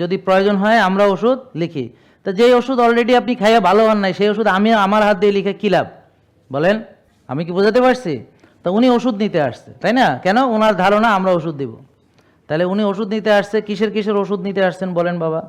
যদি প্রয়োজন হয় আমরা ওষুধ লিখি। তো যেই ওষুধ অলরেডি আপনি খাইয়া ভালো হন নাই সেই ওষুধ আমি আমার হাত দিয়ে লিখে কি লাভ বলেন? আমি কি বোঝাতে পারছি? তো উনি ওষুধ নিতে আসছে, তাই না? কেন? ওনার ধারণা আমরা ওষুধ দিব। তাহলে উনি ওষুধ নিতে আসছে, কিসের ওষুধ নিতে আসছেন বলেন বাবা?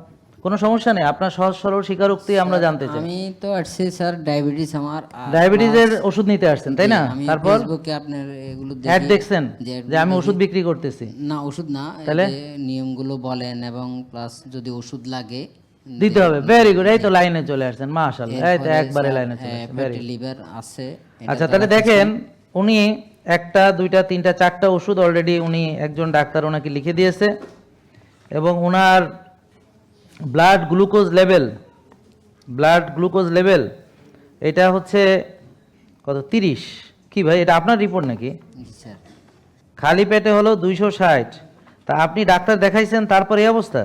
কোনো সমস্যা নেই, আপনার সহজ সরল স্বীকারোক্তি আমরা জানতে চাই। আমি তো আসছি স্যার ডায়াবেটিস আমার, ডায়াবেটিসের ওষুধ নিতে আসছেন, তাই না? আমি তারপর ফেসবুকে আপনার এগুলো অ্যাড দেখি দেখছেন যে আমি ওষুধ বিক্রি করতেছি। না ওষুধ না, তাহলে যে নিয়মগুলো বলেন এবং প্লাস যদি ওষুধ লাগে দিতে হবে। ভেরি গুড, এই তো লাইনে চলে আসছেন, মাশাআল্লাহ, এই তো একবারে লাইনে চলে আসছেন। ফ্যাটি লিভার আছে। আচ্ছা, তাহলে দেখেন উনি একটা দুইটা তিনটা চারটা ওষুধ অলরেডি উনি একজন ডাক্তার ওনাকে লিখে দিয়েছে এবং ওনার ব্লাড গ্লুকোজ লেভেল এটা হচ্ছে কত? 30। কি ভাই, এটা আপনার রিপোর্ট নাকি? স্যার খালি পেটে হলো 260। তা আপনি ডাক্তার দেখাইছেন তারপর এই অবস্থা?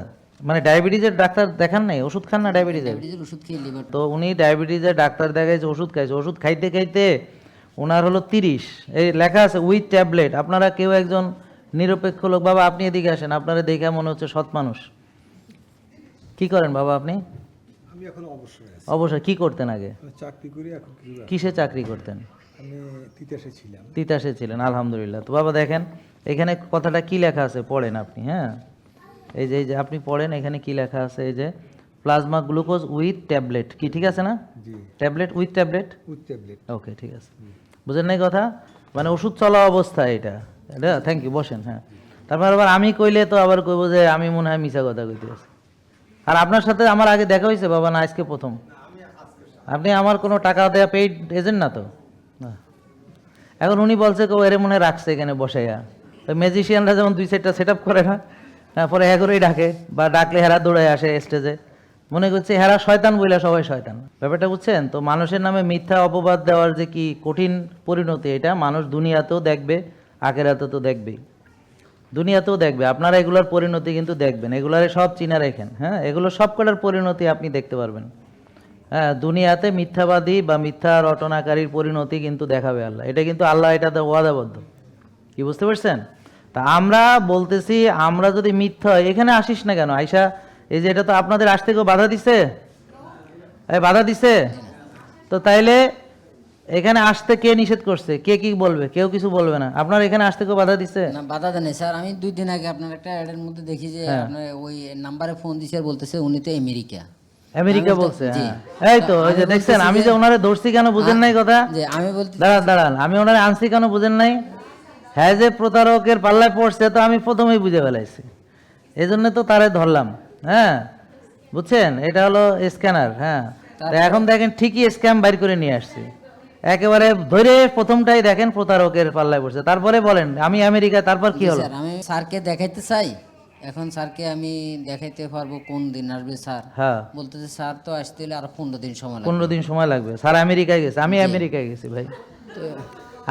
মানে ডায়াবেটিসের ডাক্তার দেখান নাই, ওষুধ খান না ডায়াবেটিসের? ওষুধ খেয়ে লিভার তো উনি ডায়াবেটিসের ডাক্তার দেখাইছে, ওষুধ খাইছে, ওষুধ খাইতে খাইতে ওনার হলো 30। এই লেখা আছে উইথ ট্যাবলেট। আপনারা কেউ একজন নিরপেক্ষ লোক, বাবা আপনি এদিকে আসেন, আপনারা দেখে মনে হচ্ছে সৎ মানুষ। কি করেন বাবা আপনি? আমি এখন অবসরে আছি। অবশ্যই। কি করতেন আগে? আমি চাকরি করি এখন কিছু কিসে চাকরি করতেন? আমি তিতাসে ছিলাম। তিতাসে ছিলেন, আলহামদুলিল্লাহ। তো বাবা দেখেন এখানে কথাটা কি লেখা আছে, পড়েন আপনি। হ্যাঁ, এই যে আপনি পড়েন, এখানে কি লেখা আছে, এই যে প্লাজমা গ্লুকোজ উইথ ট্যাবলেট। কি ঠিক আছে না? জি, tablet with tablet. With tablet. Okay, ঠিক আছে। বুঝেন নাই কথা? মানে ওষুধ চলা অবস্থা এটা। থ্যাংক ইউ, বসেন। হ্যাঁ, তারপর আবার আমি কইলে তো আবার কইব যে আমি মনে হয় মিছা কথা কইতে আছি। আর আপনার সাথে আমার আগে দেখা হয়েছে বাবা? না, আজকে প্রথম? আপনি আমার কোনো টাকা দেওয়া পেইড এজেন্ট না তো? না। এখন উনি বলছে কেউ এর মনে রাখছে এখানে বসাইয়া। তো ম্যাজিশিয়ানরা যেমন দুই সাইডটা সেট আপ করে না, তারপরে এগোরেই ডাকে, বা ডাকলে হেরা দৌড়ায় আসে স্টেজে, মনে করছে হেরা শয়তান বইলা সবাই শয়তান। ব্যাপারটা বুঝছেন তো? মানুষের নামে মিথ্যা অপবাদ দেওয়ার যে কি কঠিন পরিণতি, এটা মানুষ দুনিয়াতেও দেখবে, আখেরাতেও তো দেখবেই। দুনিয়াতেও দেখবে। আপনারা এগুলোর পরিণতি কিন্তু দেখবেন, এগুলারে সব চিনা রেখেন। হ্যাঁ, এগুলো সব কটার পরিণতি আপনি দেখতে পারবেন। হ্যাঁ, দুনিয়াতে মিথ্যাবাদী বা মিথ্যা রটনাকারীর পরিণতি কিন্তু দেখাবে আল্লাহ। এটা কিন্তু আল্লাহ এটাতে ওয়াদাবদ্ধ। কি বুঝতে পারছেন? তা আমরা বলতেছি, আমরা যদি মিথ্যা হয়, এখানে আসিস না কেন আয়শা? এই যে এটা তো আপনাদের আসতে কেউ বাধা দিছে? বাধা দিছে? তো তাইলে এখানে আসতে কে নিষেধ করছে? কে কি বলবে? কেউ কিছু বলবে না। আপনার এখানে আসতে কেউ বাধা দিছে? না, বাধা দেন স্যার। আমি 2 দিন আগে আপনার একটা অ্যাডের মধ্যে দেখি যে আপনার ওই নাম্বারে ফোন দিছে আর বলতেছে উনি তো আমেরিকা বলছে। হ্যাঁ, এই তো ওই যে দেখছেন, আমি যে ওনারে ধরছি কেন বুঝেন নাই কথা? যে আমি বলতে দাঁড়ান, আমি ওনারে আনছি কেন বুঝেন নাই? হ্যাঁ, যে প্রতারকের পাল্লায় পড়ছে তো আমি প্রথমেই বুঝে ফেলাইছি, এই জন্য তো তারে ধরলাম। হ্যাঁ, বুঝছেন, এটা হলো স্ক্যানার। হ্যাঁ, তো এখন দেখেন ঠিকই স্ক্যাম বাইর করে নিয়ে আসছি, একেবারে ধরে প্রথমটাই দেখেন প্রতারকের পাল্লায় পড়ছে। তারপরে বলেন আমি আমেরিকা, তারপর কি হলো? স্যার আমি স্যারকে দেখাইতে চাই, এখন স্যারকে আমি দেখাইতে পারবো কোন দিন আসবে স্যার? হ্যাঁ, বলতেছে স্যার তো আসতে হলে আর 15 দিন সময় লাগবে। 15 দিন সময় লাগবে। স্যার আমেরিকায় গেছে, আমি আমেরিকায় গেছি ভাই। তো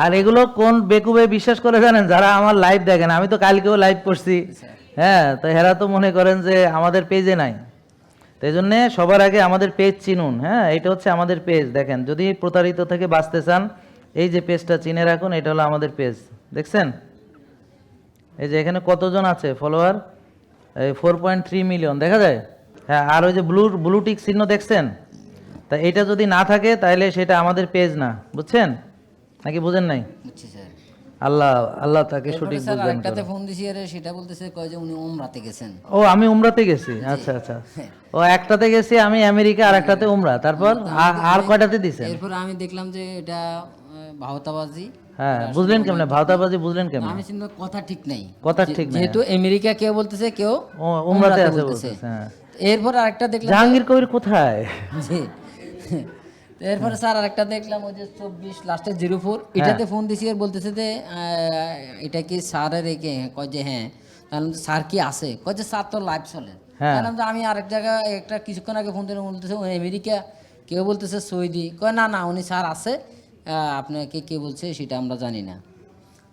আর এগুলো কোন বেকুবে বিশ্বাস করে জানেন? যারা আমার লাইভ দেখেন, আমি তো কালকেও লাইভ করছি। হ্যাঁ, তো হেরা তো মনে করেন যে আমাদের পেজে নাই। তাই জন্যে সবার আগে আমাদের পেজ চিনুন। হ্যাঁ, এটা হচ্ছে আমাদের পেজ। দেখেন, যদি প্রতারিত থেকে বাঁচতে চান এই যে পেজটা চিনে রাখুন, এটা হলো আমাদের পেজ। দেখছেন এই যে এখানে কতজন আছে ফলোয়ার? এই 4.3 মিলিয়ন দেখা যায়। হ্যাঁ, আর ওই যে ব্লু টিক চিহ্ন দেখছেন? তা এটা যদি না থাকে তাহলে সেটা আমাদের পেজ না, বুঝছেন নাকি বুঝেন নাই? বুঝছি স্যার। আল্লাহ আল্লাহ তাকে সঠিক স্যার বুঝবেন। আরেকটাতে ফোন দিছি, আরে সেটা বলতেছে কয় যে উনি উমরাতে গেছেন। ও, আমি উমরাতে গেছি। আচ্ছা আচ্ছা, ও একটাতে গেছি আমি আমেরিকা, আর একটাতে উমরা। তারপর আর কয়টাতে দিছেন? এরপর আমি দেখলাম যে এটা ভাওতাবাজি। হ্যাঁ, বুঝলেন কেমনে ভাওতাবাজি? বুঝলেন কেমনে? আমি চিন্তা কথা ঠিক নাই, কথা ঠিক নাই। যেহেতু আমেরিকা কেউ বলতেছে কেউ ও উমরাতে আছে বলতেছে। হ্যাঁ, এরপর আরেকটা দেখলাম জাহাঙ্গীর কবির কোথায়? জি। তো এরপরে স্যার আরেকটা দেখলাম ওই যে 24 লাস্টে 04, এটাতে ফোন দিছি আর বলতেছে যে এটা কি স্যারের একে? কয় যে হ্যাঁ। তাহলে স্যার কি আছে? কয় যে স্যার তো লাইভ চলে। বললাম যে আমি আরেক জায়গায় একটা কিছুক্ষণ আগে ফোন দিলাম, বলতেছে উনি আমেরিকা, কেউ বলতেছে সৌদি। কয় না না, উনি স্যার আছে, আপনাকে কে বলছে সেটা আমরা জানি না।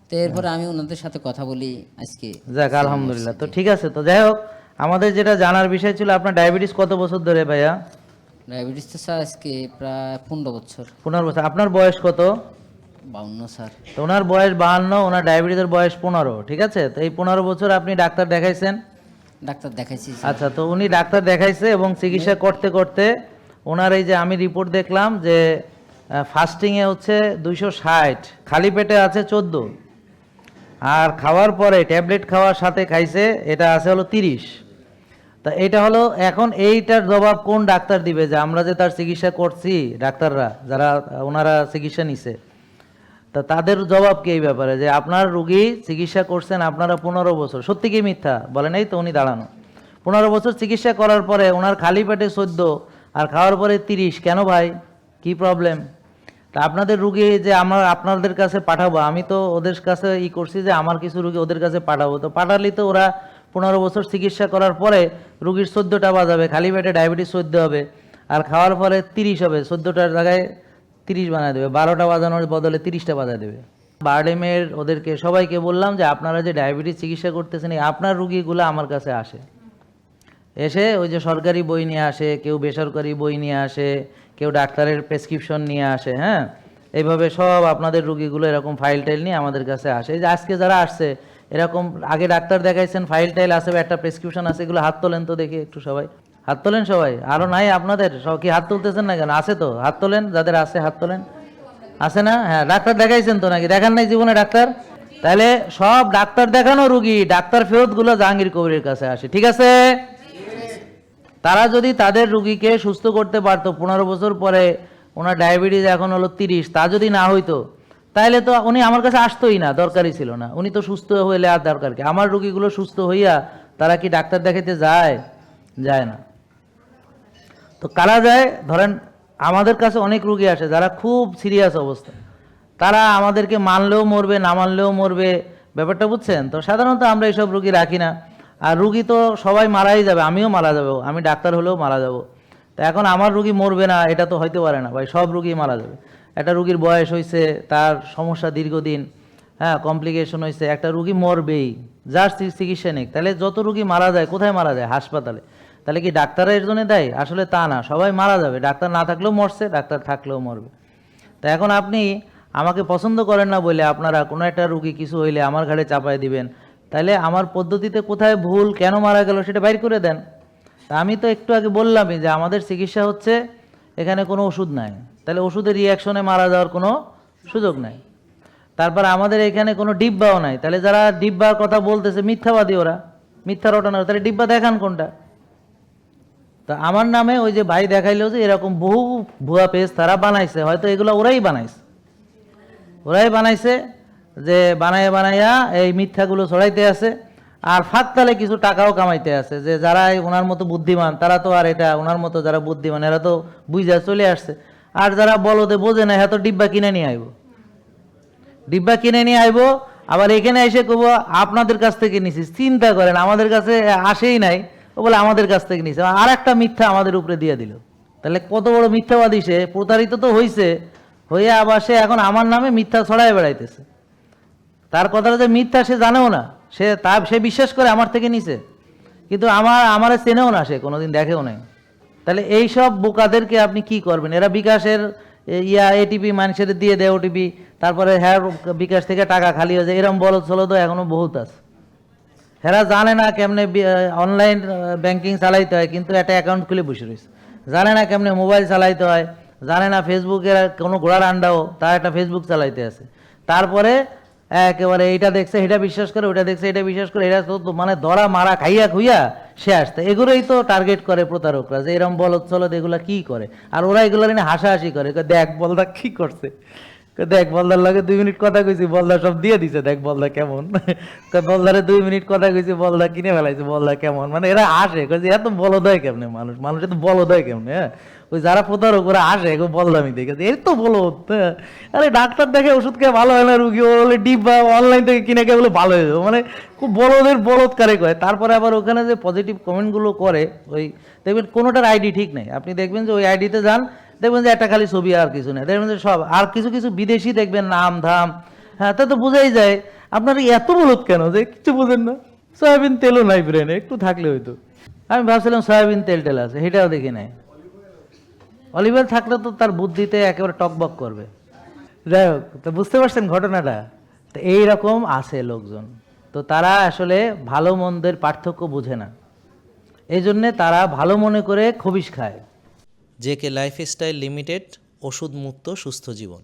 তো এরপরে আমি ওনাদের সাথে কথা বলি আজকে। যাক, আলহামদুলিল্লাহ। তো ঠিক আছে। তো যাই হোক, আমাদের যেটা জানার বিষয় ছিল, আপনার ডায়াবেটিস কত বছর ধরে ভাইয়া? ডায়াবেটিস তো স্যার আজকে প্রায় 15 বছর। 15 বছর। আপনার বয়স কত? 52 স্যার। তো ওনার বয়স 52, ওনার ডায়াবেটিসের বয়স 15। ঠিক আছে, তো এই 15 বছর আপনি ডাক্তার দেখাইছেন, ডাক্তার দেখাইছি আচ্ছা, তো উনি ডাক্তার দেখাইছে এবং চিকিৎসা করতে করতে ওনার এই যে আমি রিপোর্ট দেখলাম যে ফাস্টিংয়ে হচ্ছে 260, খালি পেটে আছে 14, আর খাওয়ার পরে ট্যাবলেট খাওয়ার সাথে খাইছে এটা আছে হলো 30। তা এটা হলো এখন এইটার জবাব কোন ডাক্তার দিবে যে আমরা যে তার চিকিৎসা করছি, ডাক্তাররা যারা ওনারা চিকিৎসা নিছে, তা তাদের জবাব কি এই ব্যাপারে যে আপনার রুগী চিকিৎসা করছেন আপনারা 15 বছর, সত্যি কি মিথ্যা বলেন? এই তো উনি দাঁড়ানো, 15 বছর চিকিৎসা করার পরে ওনার খালি পেটে 14 আর খাওয়ার পরে 30, কেন ভাই, কি প্রবলেম? তা আপনাদের রুগী যে আমরা আপনাদের কাছে পাঠাবো, আমি তো ওদের কাছে করছি যে আমার কিছু রুগী ওদের কাছে পাঠাবো, তো পাঠালেই তো ওরা 15 বছর চিকিৎসা করার পরে রুগীর 14টা বাজাবে, খালি পেটে ডায়াবেটিস 14 হবে আর খাওয়ার পরে 30 হবে, 14টার জায়গায় 30 বানায় দেবে, 12টা বাজানোর বদলে 30টা বাজায় দেবে। বারডেমের ওদেরকে সবাইকে বললাম যে আপনারা যে ডায়াবেটিস চিকিৎসা করতেছেন এই আপনার রুগীগুলো আমার কাছে আসে, এসে ওই যে সরকারি বই নিয়ে আসে, কেউ বেসরকারি বই নিয়ে আসে, কেউ ডাক্তারের প্রেসক্রিপশন নিয়ে আসে, হ্যাঁ, এইভাবে সব আপনাদের রুগীগুলো এরকম ফাইল টাইল নিয়ে আমাদের কাছে আসে। এই যে আজকে যারা আসছে এরকম আগে ডাক্তার দেখাইছেন, ফাইল টাইল আছে, একটা প্রেসক্রিপশন আছে, এগুলো হাত তোলেন তো দেখি একটু সবাই, হাত তোলেন সবাই। আরও নাই আপনাদের সব কি হাত তুলতেছেন না কেন? আছে তো, হাত তোলেন, যাদের আছে হাত তোলেন। আছে না? হ্যাঁ, ডাক্তার দেখাইছেন তো নাকি? দেখান নাই জীবনে ডাক্তার? তাহলে সব ডাক্তার দেখানো রুগী ডাক্তার ফেরতগুলো জাহাঙ্গীর কবিরের কাছে আসে, ঠিক আছে? তারা যদি তাদের রুগীকে সুস্থ করতে পারতো, 15 বছর পরে ওনার ডায়াবেটিস এখন হলো 30, তা যদি না হইতো তাহলে তো উনি আমার কাছে আসতোই না, দরকারই ছিল না। উনি তো সুস্থ হইলে আর দরকার কি? আমার রুগীগুলো সুস্থ হইয়া তারা কি ডাক্তার দেখাতে যায়? যায় না। তো কারা যায়? ধরেন আমাদের কাছে অনেক রুগী আসে যারা খুব সিরিয়াস অবস্থা, তারা আমাদেরকে মানলেও মরবে, না মানলেও মরবে, ব্যাপারটা বুঝছেন? তো সাধারণত আমরা এইসব রুগী রাখি না। আর রুগী তো সবাই মারাই যাবে, আমিও মারা যাবো, আমি ডাক্তার হলেও মারা যাব। তো এখন আমার রুগী মরবে না এটা তো হইতে পারে না ভাই, সব রুগী মারা যাবে। একটা রুগীর বয়স হয়েছে, তার সমস্যা দীর্ঘদিন, হ্যাঁ, কমপ্লিকেশন হয়েছে, একটা রুগী মরবেই, যার চিকিৎসা নেই। তাহলে যত রুগী মারা যায় কোথায় মারা যায়? হাসপাতালে। তাহলে কি ডাক্তারের এর জন্য দেয়? আসলে তা না, সবাই মারা যাবে, ডাক্তার না থাকলেও মরছে, ডাক্তার থাকলেও মরবে। তা এখন আপনি আমাকে পছন্দ করেন না বলে আপনারা কোনো একটা রুগী কিছু হইলে আমার ঘাড়ে চাপায় দিবেন, তাহলে আমার পদ্ধতিতে কোথায় ভুল, কেন মারা গেল সেটা বাইর করে দেন। তা আমি তো একটু আগে বললামই যে আমাদের চিকিৎসা হচ্ছে, এখানে কোনো ওষুধ নাই, তাহলে ওষুধের রিয়াকশনে মারা যাওয়ার কোনো সুযোগ নাই। তারপর আমাদের এখানে কোনো ডিব্বাও নাই, তাহলে যারা ডিব্বার কথা বলতেছে মিথ্যাবাদী, ওরা মিথ্যা রটানো, তাহলে ডিব্বা দেখান কোনটা? তা আমার নামে ওই যে ভাই দেখাইলো যে এরকম বহু ভুয়া পেজ তারা বানাইছে, হয়তো এগুলো ওরাই বানাইছে যে বানাইয়া এই মিথ্যাগুলো ছড়াইতে আছে, আর ফাঁকতালে কিছু টাকাও কামাইতে আছে। যে যারা ওনার মতো বুদ্ধিমান তারা তো আর এটা, ওনার মতো যারা বুদ্ধিমান এরা তো বুঝা চলে আসছে, আর যারা বলদে বোঝে না হ্যাঁ তো ডিব্বা কিনে নিয়ে আইব, আবার এখানে এসে কব আপনাদের কাছ থেকে নিছি। চিন্তা করেন, আমাদের কাছে আসেই নাই, ও বলে আমাদের কাছ থেকে নিছে, আর একটা মিথ্যা আমাদের উপরে দিয়ে দিল। তাহলে কত বড় মিথ্যাবাদী সে, প্রতারিত তো হইছে, হয়ে আবার সে এখন আমার নামে মিথ্যা ছড়ায় বেড়াইতেছে। তার কথাটা যে মিথ্যা সে জানেও না, সে বিশ্বাস করে আমার থেকে নিছে, কিন্তু আমারে চেনেও না, সে কোনোদিন দেখেও নাই। তাহলে এই সব বোকাদেরকে আপনি কি করবেন? এরা বিকাশের এটিপি মানুষের দিয়ে দেয়, ওটিপি, তারপরে হ্যাঁ বিকাশ থেকে টাকা খালি হয়ে যায়, এরকম বলদ তো এখনো বহুত আছে। হেরা জানে না কেমনে অনলাইন ব্যাংকিং চালাইতে হয়, কিন্তু একটা অ্যাকাউন্ট খুলে বসে রয়েছে। জানে না কেমনে মোবাইল চালাইতে হয়, জানে না ফেসবুকের কোনো ঘোড়ার আন্ডাও তার একটা ফেসবুক চালাইতে আছে। তারপরে একেবারে এইটা দেখছে এটা বিশ্বাস করে, ওইটা দেখছে এটা বিশ্বাস করে, এটা তো মানে ধরা মারা খাইয়া খুইয়া সে আসতে। এগুলোই তো টার্গেট করে প্রতারকরা, যে এরম বলদ চলদ এগুলা কি করে, আর ওরা এগুলো নিয়ে হাসাহাসি করে, দেখ বলদা কি করছে, দেখ বলদার লাগে 2 মিনিট কথা কইছি, বলদা সব দিয়ে দিছে, দেখ বলদা কেমন, বলদারে 2 মিনিট কথা কইছি, বলদা কিনে ফেলাইছে, বলদা কেমন। মানে এরা আসে এত বলদ হয় কেমনে, মানুষ এত বলদ হয় কেমনে? হ্যাঁ, ওই যারা প্রতারক ওরা আসে বলদামি দেখেছে, এর তো বলদ। আরে ডাক্তার দেখে ওষুধ খেয়ে ভালো হয় না রুগী, ও বলে ডিব্বা অনলাইন থেকে কিনে খেয়ে বলে ভালো হয়ে যাবে, মানে খুব বলদকারে কয়। তারপরে আবার ওখানে যে পজিটিভ কমেন্টগুলো করে, ওই দেখবেন কোনোটার আইডি ঠিক নেই, আপনি দেখবেন যে ওই আইডিতে যান, দেখবেন যে একটা খালি ছবি আর কিছু নেই, দেখবেন যে সব আর কিছু বিদেশি দেখবেন নাম ধাম, হ্যাঁ, তা তো বোঝাই যায় আপনার এত বলদ কেন যে কিছু বোঝেন না। সয়াবিন তেলও নাই ব্রেনে, একটু থাকলে হইতো। আমি ভাবছিলাম সয়াবিন তেল আছে, সেটাও দেখি নাই। অলিভার থাকলে তো তার বুদ্ধিতে একেবারে টকবক করবে। যাই হোক, তো বুঝতে পারছেন ঘটনাটা। তো এইরকম আছে লোকজন, তো তারা আসলে ভালো মন্দের পার্থক্য বুঝে না। এই জন্যে তারা ভালো মনে করে খবিশ খায়। জেকে লাইফস্টাইল লিমিটেড, ওষুধ মুক্ত সুস্থ জীবন।